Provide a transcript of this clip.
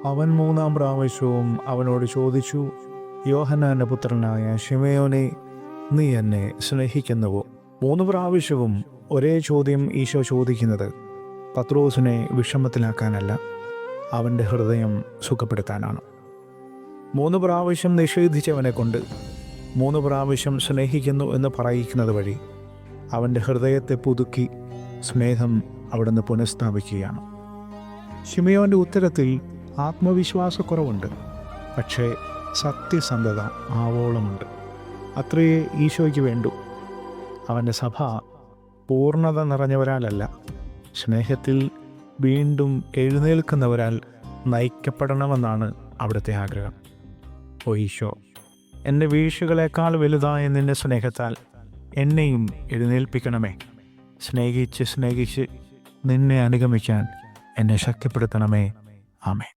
അവൻ മൂന്നാം പ്രാവശ്യവും അവനോട് ചോദിച്ചു, യോഹന്നാന്റെ പുത്രനായ ശിമയോനെ, നീ എന്നെ സ്നേഹിക്കുന്നുവോ? 3 പ്രാവശ്യവും ഒരേ ചോദ്യം ഈശോ ചോദിക്കുന്നത് പത്രോസിനെ വിഷമത്തിലാക്കാനല്ല, അവൻ്റെ ഹൃദയം സുഖപ്പെടുത്താനാണ്. 3 പ്രാവശ്യം നിഷേധിച്ചവനെ കൊണ്ട് 3 പ്രാവശ്യം സ്നേഹിക്കുന്നു എന്ന് പറയിക്കുന്നത് വഴി അവൻ്റെ ഹൃദയത്തെ പുതുക്കി സ്നേഹം അവിടുന്ന് പുനഃസ്ഥാപിക്കുകയാണ്. ശിമയോൻ്റെ ഉത്തരത്തിൽ ആത്മവിശ്വാസക്കുറവുണ്ട്, പക്ഷേ സത്യസന്ധത ആവോളമുണ്ട്. അത്രയേ ഈശോയ്ക്ക് വേണ്ടൂ. അവൻ്റെ സഭ പൂർണ്ണത നിറഞ്ഞവരാലല്ല, സ്നേഹത്തിൽ വീണ്ടും എഴുന്നേൽക്കുന്നവരാൽ നയിക്കപ്പെടണമെന്നാണ് അവിടുത്തെ ആഗ്രഹം. ഓ ഈശോ, എൻ്റെ വീഴ്ചകളേക്കാൾ വലുതായ നിൻ്റെ സ്നേഹത്താൽ എന്നെയും എഴുന്നേൽപ്പിക്കണമേ. സ്നേഹിച്ച് നിന്നെ അനുഗമിക്കാൻ എന്നെ ശക്തിപ്പെടുത്തണമേ. ആമേൻ.